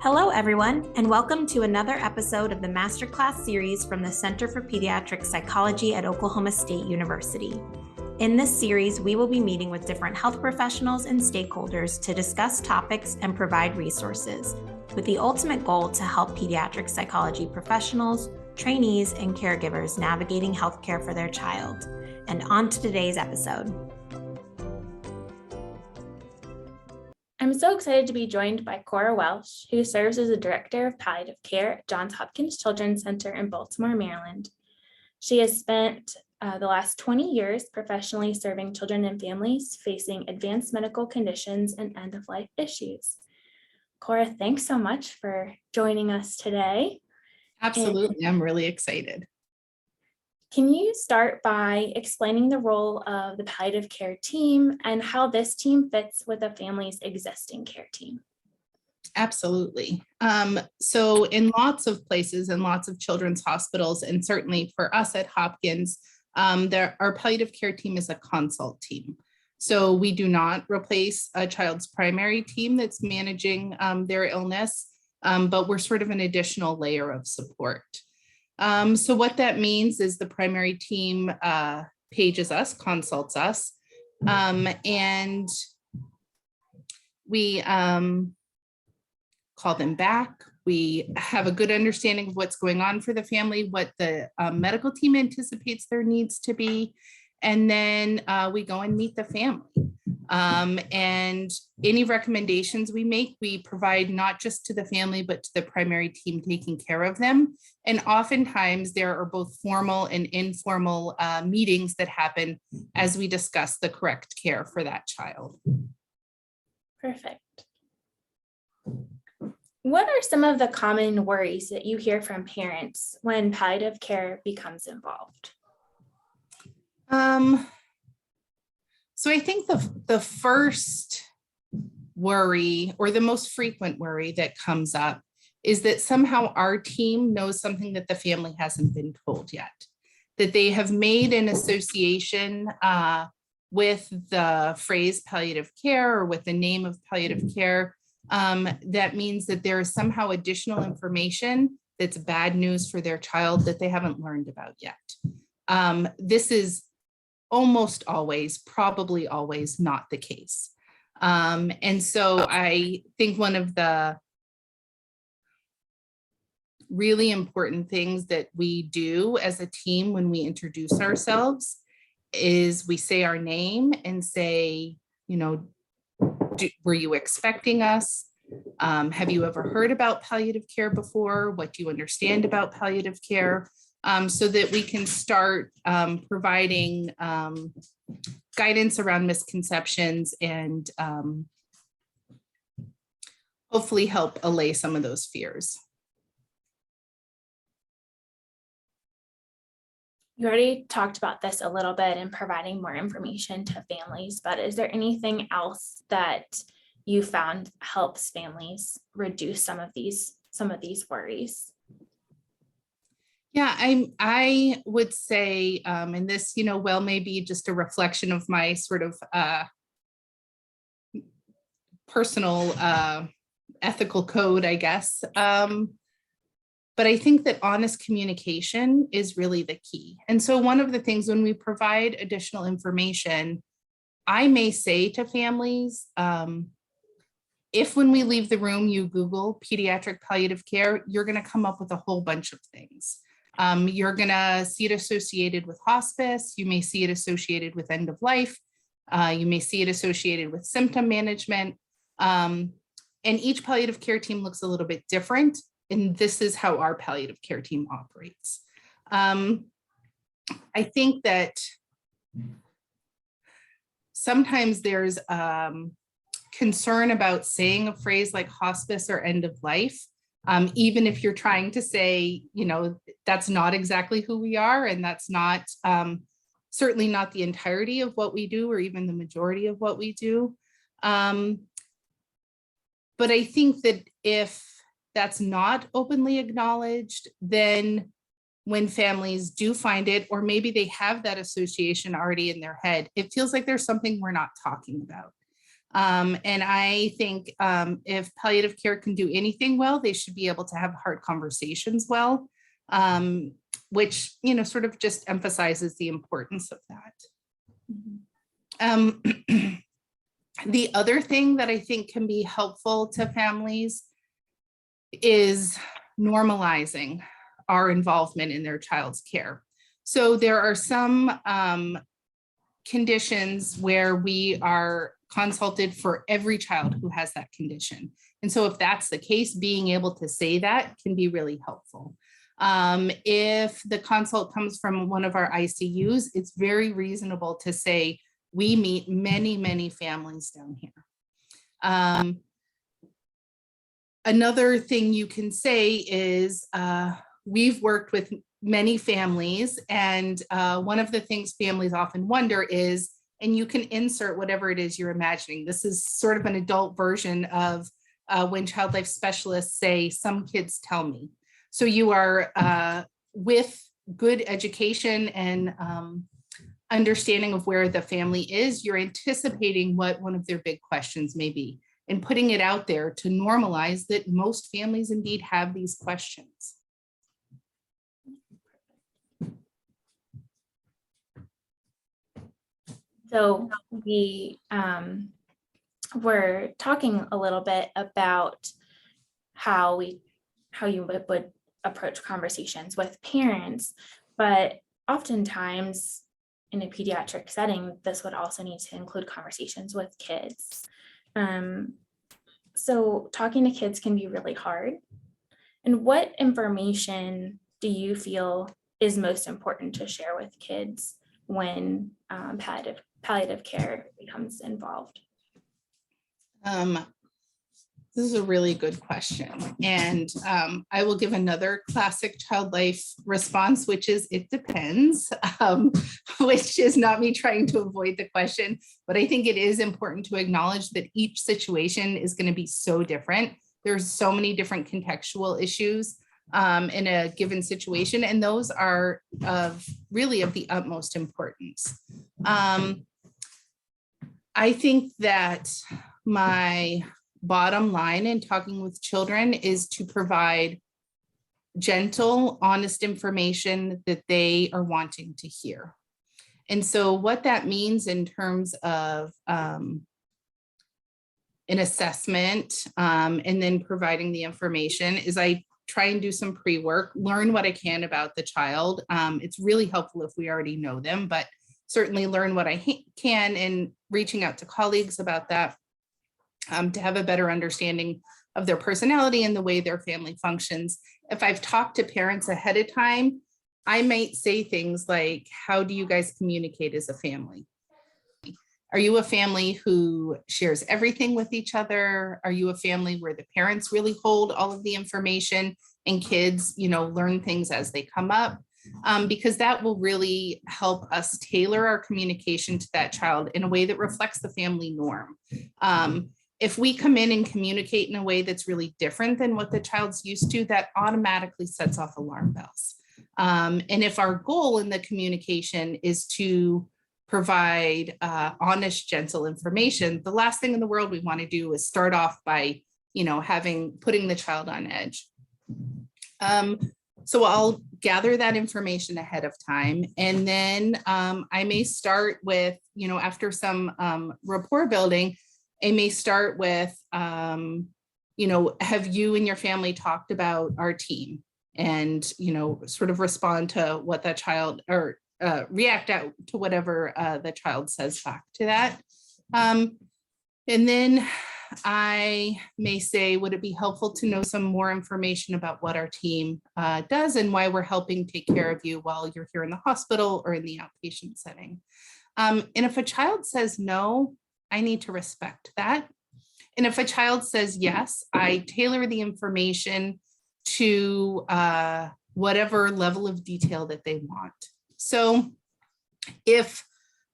Hello, everyone, and welcome to another episode of the Masterclass series from the Center for Pediatric Psychology at Oklahoma State University. In this series, we will be meeting with different health professionals and stakeholders to discuss topics and provide resources, with the ultimate goal to help pediatric psychology professionals, trainees, and caregivers navigating healthcare for their child. And on to today's episode. I'm so excited to be joined by Cora Welsh, who serves as the Director of Palliative Care at Johns Hopkins Children's Center in Baltimore, Maryland. She has spent the last 20 years professionally serving children and families facing advanced medical conditions and end-of-life issues. Cora, thanks so much for joining us today. Absolutely, I'm really excited. Can you start by explaining the role of the palliative care team and how this team fits with a family's existing care team? Absolutely. So in lots of places and lots of children's hospitals, and certainly for us at Hopkins, our palliative care team is a consult team. So we do not replace a child's primary team that's managing their illness, but we're sort of an additional layer of support. So what that means is the primary team pages us, consults us, and we call them back. We have a good understanding of what's going on for the family, what the medical team anticipates their needs to be, and then we go and meet the family. And any recommendations we make, we provide not just to the family, but to the primary team taking care of them. And oftentimes there are both formal and informal meetings that happen as we discuss the correct care for that child. Perfect. What are some of the common worries that you hear from parents when palliative care becomes involved? So I think the first worry, or the most frequent worry that comes up, is that somehow our team knows something that the family hasn't been told yet, that they have made an association with the phrase palliative care or with the name of palliative care. That means that there is somehow additional information that's bad news for their child that they haven't learned about yet. This is almost always, probably always not the case. And so I think one of the really important things that we do as a team when we introduce ourselves is we say our name and say, were you expecting us? Have you ever heard about palliative care before? What do you understand about palliative care? So that we can start providing guidance around misconceptions and hopefully help allay some of those fears. You already talked about this a little bit in providing more information to families, but is there anything else that you found helps families reduce some of these worries? Yeah, I would say, and this, well, maybe just a reflection of my sort of personal ethical code, I guess. But I think that honest communication is really the key. And so one of the things when we provide additional information, I may say to families, if when we leave the room, you Google pediatric palliative care, you're going to come up with a whole bunch of things. You're going to see it associated with hospice. You may see it associated with end of life. You may see it associated with symptom management. And each palliative care team looks a little bit different. And this is how our palliative care team operates. I think that sometimes there's concern about saying a phrase like hospice or end of life. Even if you're trying to say, that's not exactly who we are, and that's not certainly not the entirety of what we do, or even the majority of what we do. But I think that if that's not openly acknowledged, then when families do find it, or maybe they have that association already in their head, it feels like there's something we're not talking about. And I think if palliative care can do anything well, they should be able to have hard conversations well, which, sort of just emphasizes the importance of that. The other thing that I think can be helpful to families is normalizing our involvement in their child's care. So there are some conditions where we are consulted for every child who has that condition. And so if that's the case, being able to say that can be really helpful. If the consult comes from one of our ICUs, it's very reasonable to say, we meet many, many families down here. Another thing you can say is we've worked with many families, and one of the things families often wonder is, and you can insert whatever it is you're imagining. This is sort of an adult version of when child life specialists say, some kids tell me. So you are with good education and understanding of where the family is, you're anticipating what one of their big questions may be and putting it out there to normalize that most families indeed have these questions. So we were talking a little bit about how you would approach conversations with parents, but oftentimes in a pediatric setting, this would also need to include conversations with kids. So talking to kids can be really hard. And what information do you feel is most important to share with kids when palliative care becomes involved? This is a really good question. And I will give another classic child life response, which is it depends, which is not me trying to avoid the question, but I think it is important to acknowledge that each situation is going to be so different. There's so many different contextual issues in a given situation, and those are really of the utmost importance. I think that my bottom line in talking with children is to provide gentle, honest information that they are wanting to hear. And so what that means in terms of an assessment and then providing the information is I try and do some pre-work, learn what I can about the child. It's really helpful if we already know them, but certainly learn what I can and reaching out to colleagues about that. To have a better understanding of their personality and the way their family functions. If I've talked to parents ahead of time, I might say things like, how do you guys communicate as a family? Are you a family who shares everything with each other? Are you a family where the parents really hold all of the information and kids, learn things as they come up? Because that will really help us tailor our communication to that child in a way that reflects the family norm. If we come in and communicate in a way that's really different than what the child's used to, that automatically sets off alarm bells. And if our goal in the communication is to provide honest, gentle information, the last thing in the world we want to do is start off by, putting the child on edge. So I'll gather that information ahead of time. And then I may start with, after some rapport building, I may start with, have you and your family talked about our team? And, sort of respond to what that child or react out to whatever the child says back to that. And then I may say, would it be helpful to know some more information about what our team does and why we're helping take care of you while you're here in the hospital or in the outpatient setting? And if a child says no, I need to respect that. And if a child says yes, I tailor the information to whatever level of detail that they want. So if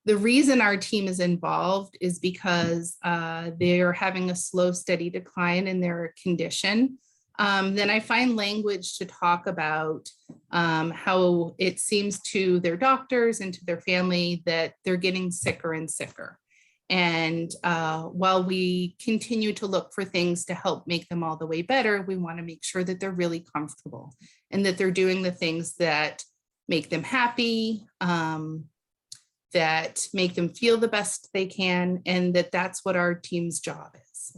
the reason our team is involved is because they're having a slow, steady decline in their condition, then I find language to talk about how it seems to their doctors and to their family that they're getting sicker and sicker. And while we continue to look for things to help make them all the way better, we want to make sure that they're really comfortable and that they're doing the things that make them happy, that make them feel the best they can, and that's what our team's job is.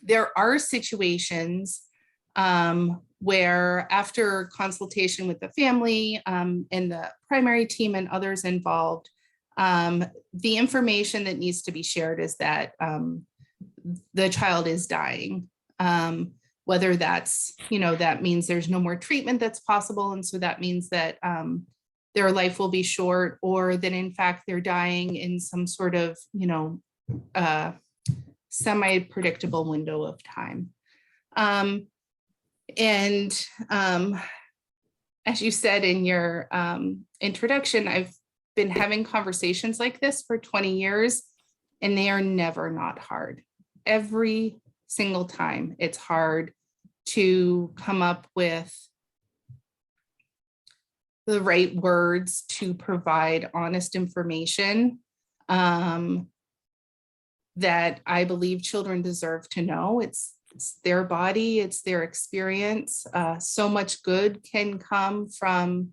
There are situations where after consultation with the family and the primary team and others involved, the information that needs to be shared is that the child is dying. Whether that's, that means there's no more treatment that's possible. And so that means that their life will be short, or that in fact they're dying in some sort of, semi-predictable window of time. As you said in your introduction, I've been having conversations like this for 20 years, and they are never not hard. Every single time it's hard to come up with the right words to provide honest information that I believe children deserve to know. It's their body, it's their experience. So much good can come from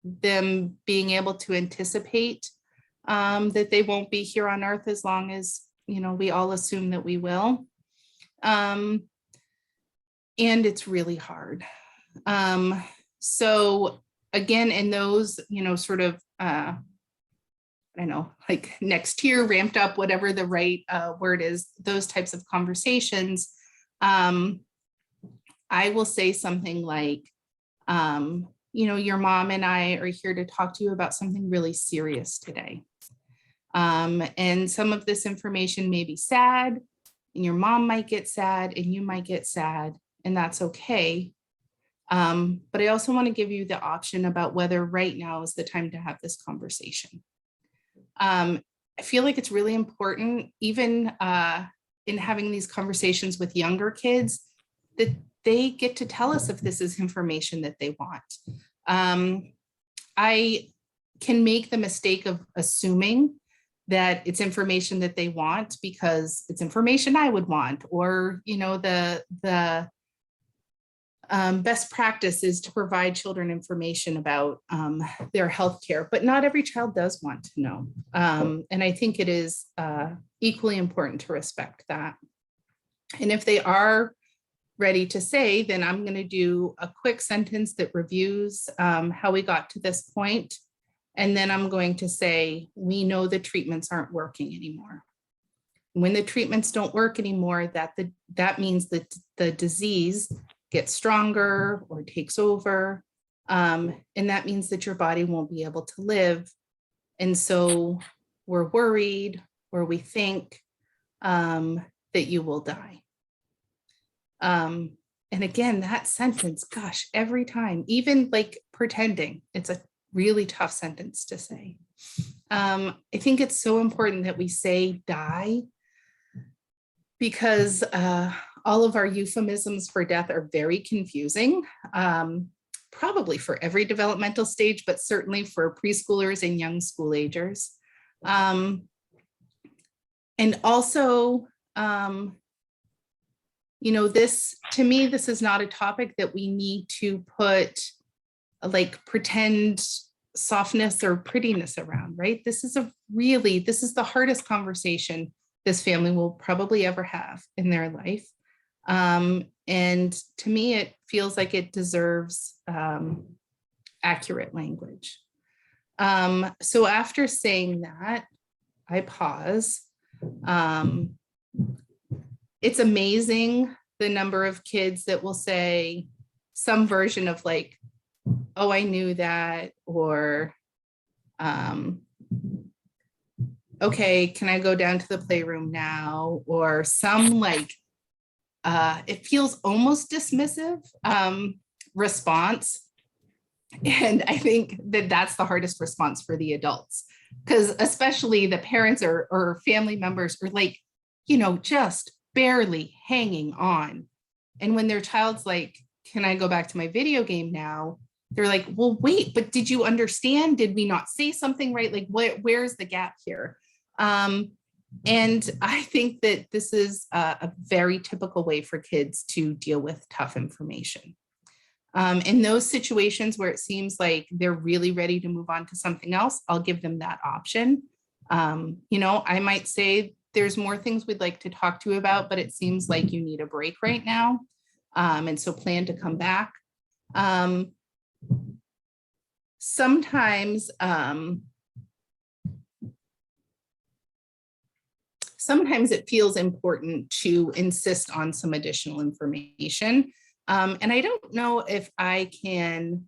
them being able to anticipate that they won't be here on earth as long as, we all assume that we will. And it's really hard. So again, in those, sort of, like next year, ramped up, whatever the right word is, those types of conversations, I will say something like, your mom and I are here to talk to you about something really serious today. And some of this information may be sad, and your mom might get sad, and you might get sad, and that's okay. But I also want to give you the option about whether right now is the time to have this conversation. I feel like it's really important, even in having these conversations with younger kids, that they get to tell us if this is information that they want. I can make the mistake of assuming that it's information that they want because it's information I would want, or, the best practice is to provide children information about their healthcare, but not every child does want to know. And I think it is equally important to respect that. And if they are ready to say, then I'm going to do a quick sentence that reviews how we got to this point. And then I'm going to say, we know the treatments aren't working anymore. When the treatments don't work anymore, that means that the disease gets stronger or takes over. And that means that your body won't be able to live. And so we're worried, or we think that you will die. And again, that sentence, gosh, every time, even like pretending, it's a really tough sentence to say. I think it's so important that we say die, because all of our euphemisms for death are very confusing, probably for every developmental stage, but certainly for preschoolers and young school agers. And also, this, to me, this is not a topic that we need to put like pretend softness or prettiness around, right? This is the hardest conversation this family will probably ever have in their life. And to me, it feels like it deserves accurate language. So after saying that, I pause. It's amazing the number of kids that will say some version of like, oh, I knew that, or okay, can I go down to the playroom now? Or some like, it feels almost dismissive response. And I think that that's the hardest response for the adults, because especially the parents or family members are like, just barely hanging on. And when their child's like, can I go back to my video game now? they're like, well, wait, but did you understand? Did we not say something right? Like, where's the gap here? And I think that this is a very typical way for kids to deal with tough information. In those situations where it seems like they're really ready to move on to something else, I'll give them that option. I might say there's more things we'd like to talk to you about, but it seems like you need a break right now. And so plan to come back. Sometimes it feels important to insist on some additional information. And I don't know if I can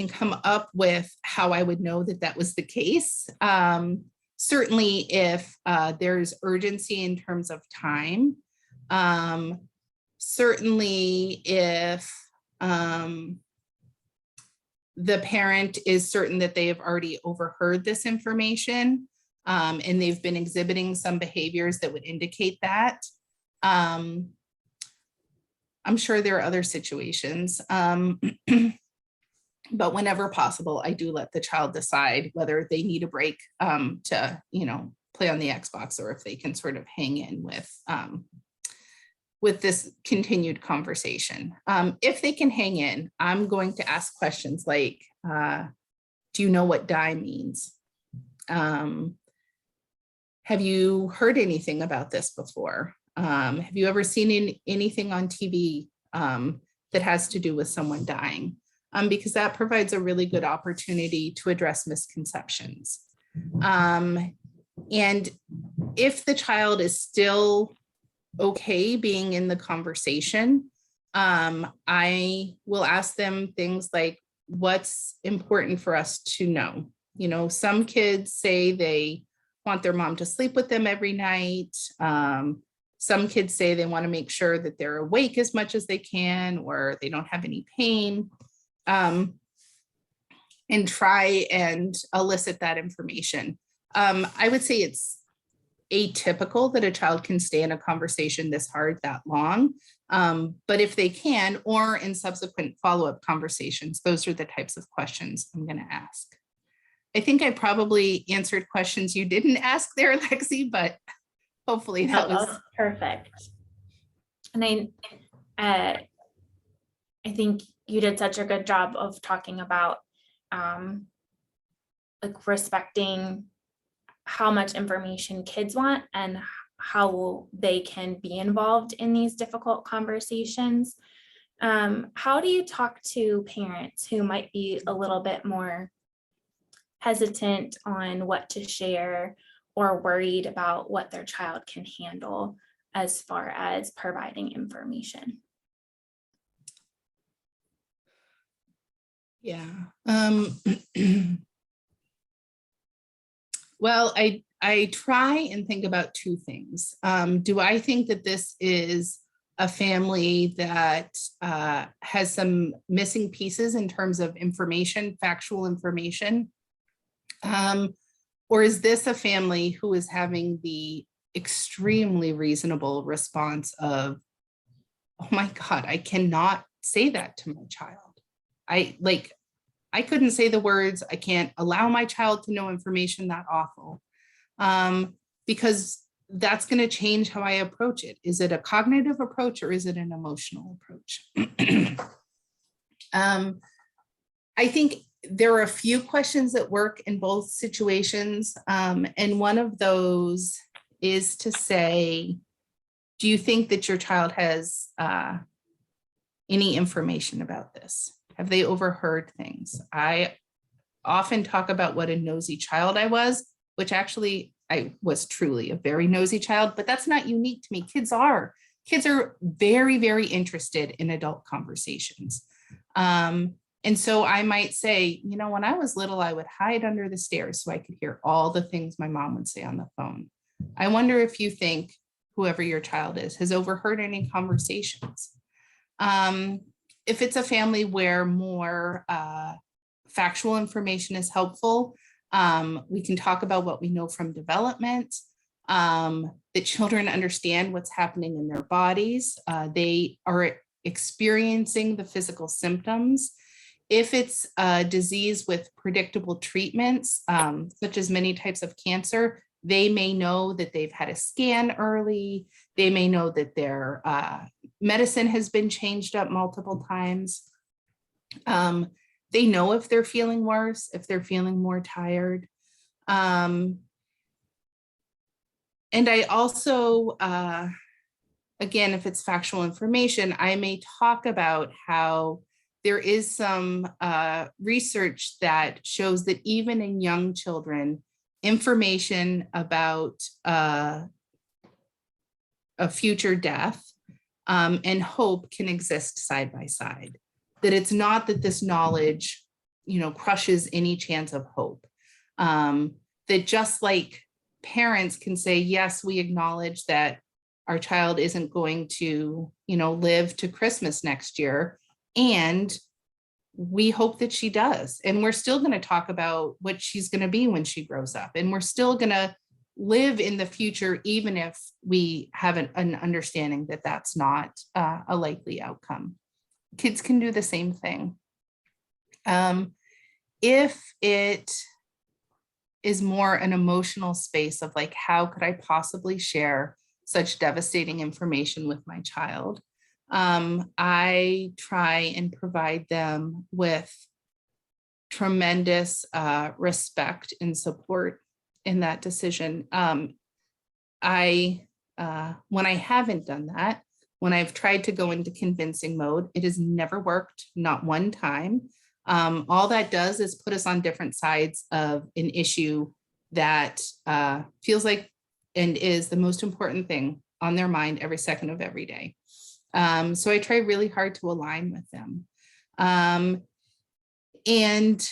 come up with how I would know that that was the case. Certainly if there's urgency in terms of time. Certainly if the parent is certain that they have already overheard this information and they've been exhibiting some behaviors that would indicate that. I'm sure there are other situations, but whenever possible, I do let the child decide whether they need a break to, play on the Xbox, or if they can sort of hang in with this continued conversation. If they can hang in, I'm going to ask questions like, do you know what die means? Have you heard anything about this before? Have you ever seen anything on TV that has to do with someone dying? Because that provides a really good opportunity to address misconceptions. And if the child is still okay being in the conversation, I will ask them things like, what's important for us to know? Some kids say they want their mom to sleep with them every night. Some kids say they want to make sure that they're awake as much as they can, or they don't have any pain, and try and elicit that information. I would say it's atypical that a child can stay in a conversation this hard that long. But if they can, or in subsequent follow-up conversations, those are the types of questions I'm going to ask. I think I probably answered questions you didn't ask there, Lexi, but hopefully that was perfect. And I think you did such a good job of talking about like respecting how much information kids want and how they can be involved in these difficult conversations. How do you talk to parents who might be a little bit more hesitant on what to share or worried about what their child can handle as far as providing information? Yeah. Well, I try and think about two things. Do I think that this is a family that has some missing pieces in terms of information, factual information? Or is this a family who is having the extremely reasonable response of, oh my God, I cannot say that to my child. I couldn't say the words, I can't allow my child to know information that awful, because that's going to change how I approach it. Is it a cognitive approach or is it an emotional approach? I think there are a few questions that work in both situations. And one of those is to say, do you think that your child has any information about this? Have they overheard things? I often talk about what a nosy child I was, which actually I was truly a very nosy child, but that's not unique to me. Kids are very, very interested in adult conversations. And so I might say, when I was little, I would hide under the stairs so I could hear all the things my mom would say on the phone. I wonder if you think whoever your child is has overheard any conversations. If it's a family where more factual information is helpful, we can talk about what we know from development, that children understand what's happening in their bodies. They are experiencing the physical symptoms. If it's a disease with predictable treatments, such as many types of cancer, they may know that they've had a scan early. They may know that their medicine has been changed up multiple times. They know if they're feeling worse, if they're feeling more tired. And I also, again, if it's factual information, I may talk about how there is some research that shows that even in young children, information about a future death and hope can exist side by side. That it's not that this knowledge, crushes any chance of hope. That just like parents can say, yes, we acknowledge that our child isn't going to, live to Christmas next year. And we hope that she does. And we're still going to talk about what she's going to be when she grows up. And we're still going to live in the future, even if we have an understanding that that's not a likely outcome. Kids can do the same thing. If it is more an emotional space of like, how could I possibly share such devastating information with my child? I try and provide them with tremendous respect and support in that decision. When I haven't done that, when I've tried to go into convincing mode, it has never worked, not one time. All that does is put us on different sides of an issue that feels like and is the most important thing on their mind every second of every day. So I try really hard to align with them. And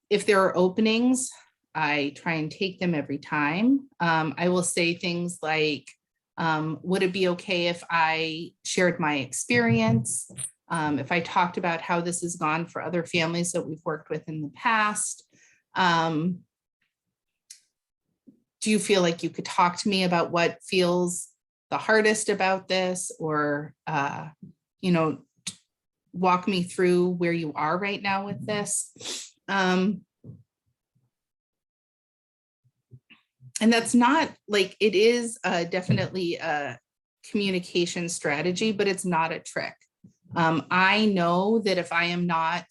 if there are openings, I try and take them every time. I will say things like, would it be okay if I shared my experience? If I talked about how this has gone for other families that we've worked with in the past? Do you feel like you could talk to me about what feels the hardest about this, or, walk me through where you are right now with this? And that's not like, it is definitely a communication strategy, but it's not a trick. I know that if I am not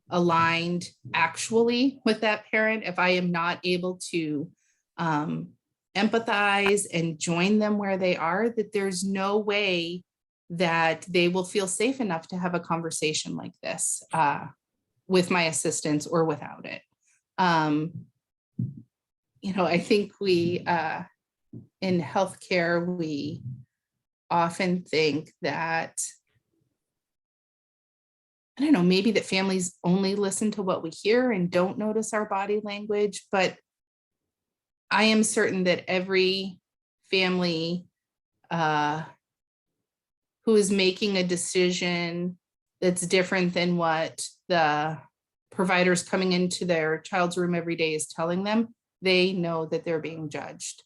aligned actually with that parent, if I am not able to empathize and join them where they are, that there's no way that they will feel safe enough to have a conversation like this with my assistance or without it. I think we, in healthcare, we often think that, I don't know, maybe that families only listen to what we hear and don't notice our body language, but I am certain that every family who is making a decision that's different than what the providers coming into their child's room every day is telling them, they know that they're being judged.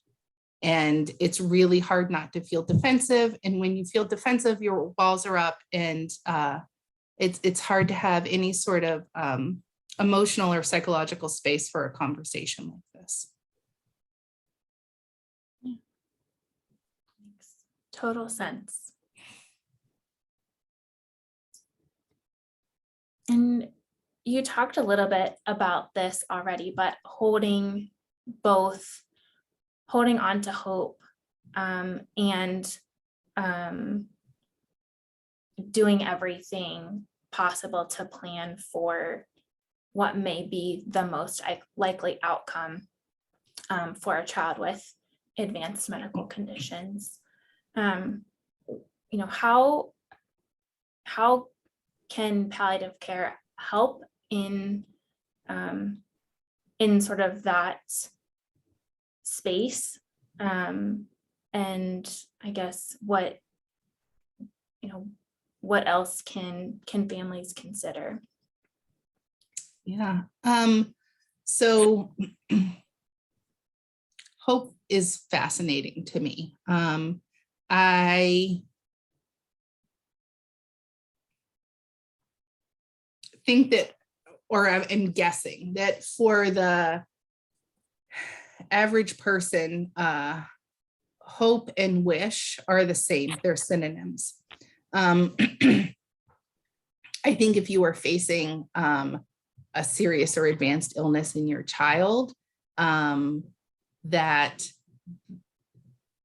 And it's really hard not to feel defensive. And when you feel defensive, your walls are up, and it's hard to have any sort of emotional or psychological space for a conversation like this. Yeah. Makes total sense. And you talked a little bit about this already, but holding on to hope and doing everything possible to plan for what may be the most likely outcome for a child with advanced medical conditions. How can palliative care help in sort of that space? And I guess what else can families consider? Yeah. So hope is fascinating to me. I think that, or I'm guessing that for the average person, hope and wish are the same. They're synonyms. I think if you are facing a serious or advanced illness in your child, that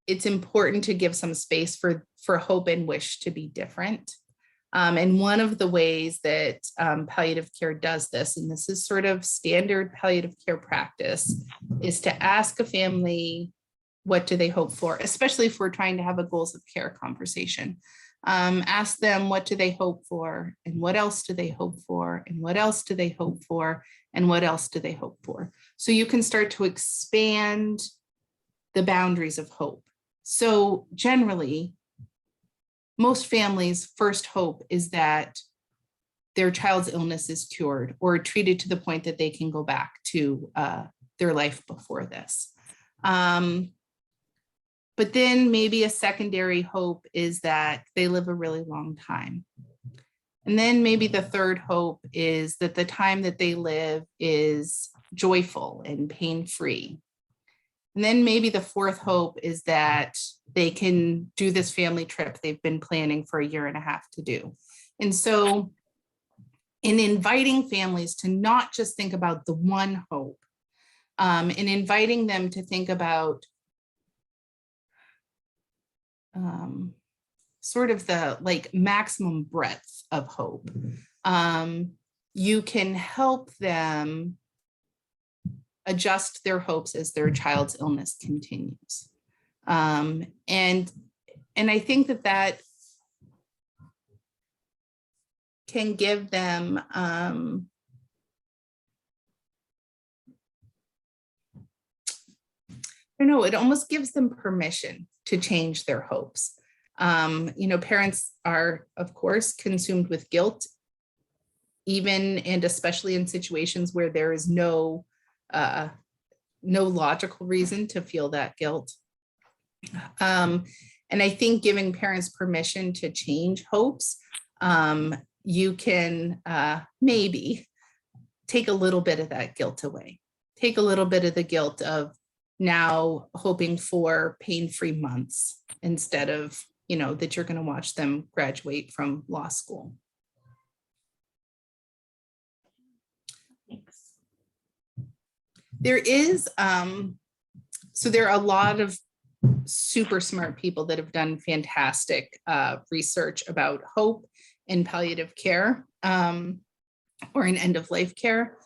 it's important to give some space for hope and wish to be different. And one of the ways that palliative care does this, and this is sort of standard palliative care practice, is to ask a family, what do they hope for, especially if we're trying to have a goals of care conversation. Ask them, what do they hope for? And what else do they hope for? And what else do they hope for? And what else do they hope for? So you can start to expand the boundaries of hope. So generally, most families' first hope is that their child's illness is cured or treated to the point that they can go back to their life before this. But then maybe a secondary hope is that they live a really long time. And then maybe the third hope is that the time that they live is joyful and pain-free. And then maybe the fourth hope is that they can do this family trip they've been planning for 1.5 years to do. And so in inviting families to not just think about the one hope, and inviting them to think about sort of the like maximum breadth of hope, you can help them adjust their hopes as their child's illness continues. And I think that can give them I don't know, it almost gives them permission to change their hopes. Parents are, of course, consumed with guilt, even and especially in situations where there is no logical reason to feel that guilt. And I think giving parents permission to change hopes, you can maybe take a little bit of that guilt away. Take a little bit of the guilt of now hoping for pain-free months instead of, that you're going to watch them graduate from law school. Thanks. There is, so there are a lot of super smart people that have done fantastic research about hope in palliative care or in end-of-life care.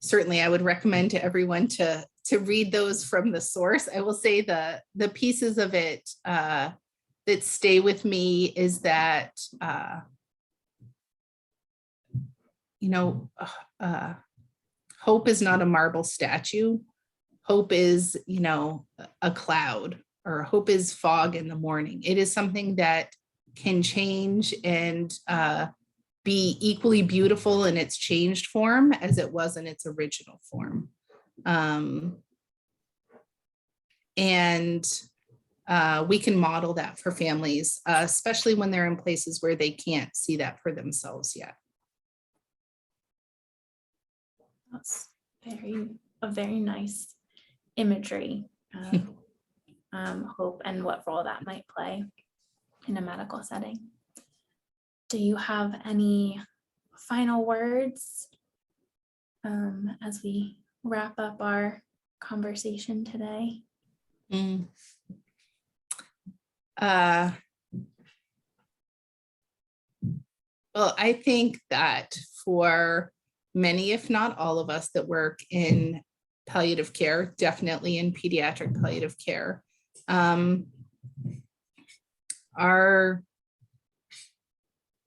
Certainly I would recommend to everyone to read those from the source. I will say the pieces of it that stay with me is that, hope is not a marble statue. Hope is, a cloud, or hope is fog in the morning. It is something that can change and be equally beautiful in its changed form as it was in its original form. We can model that for families, especially when they're in places where they can't see that for themselves yet. That's a very nice imagery of hope and what role that might play in a medical setting. Do you have any final words as we wrap up our conversation today? Well, I think that for many, if not all of us that work in palliative care, definitely in pediatric palliative care, our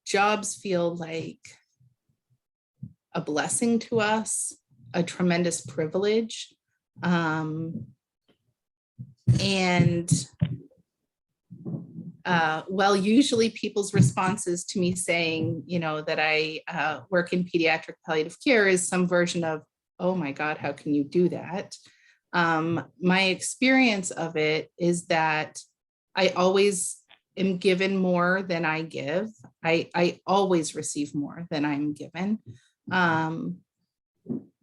jobs feel like a blessing to us, a tremendous privilege. Well, usually people's responses to me saying, that I work in pediatric palliative care is some version of, oh my God, how can you do that? My experience of it is that I always am given more than I give. I always receive more than I'm given.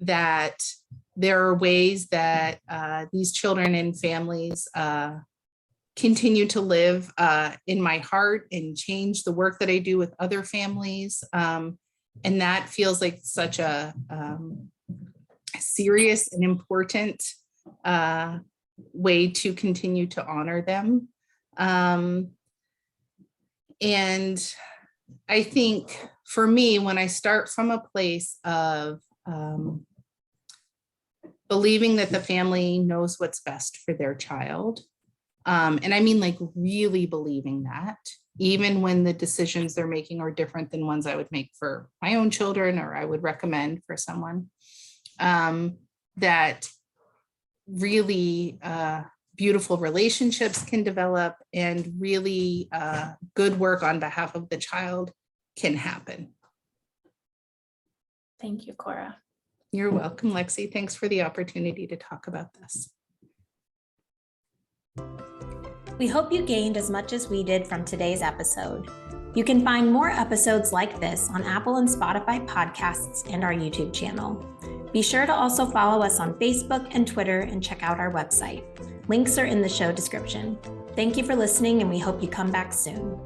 That there are ways that these children and families continue to live in my heart and change the work that I do with other families. And that feels like such a serious and important way to continue to honor them. And I think for me, when I start from a place of believing that the family knows what's best for their child, and I mean like really believing that, even when the decisions they're making are different than ones I would make for my own children or I would recommend for someone, that really beautiful relationships can develop and really good work on behalf of the child can happen. Thank you, Cora. You're welcome, Lexi. Thanks for the opportunity to talk about this. We hope you gained as much as we did from today's episode. You can find more episodes like this on Apple and Spotify podcasts and our YouTube channel. Be sure to also follow us on Facebook and Twitter and check out our website. Links are in the show description. Thank you for listening, and we hope you come back soon.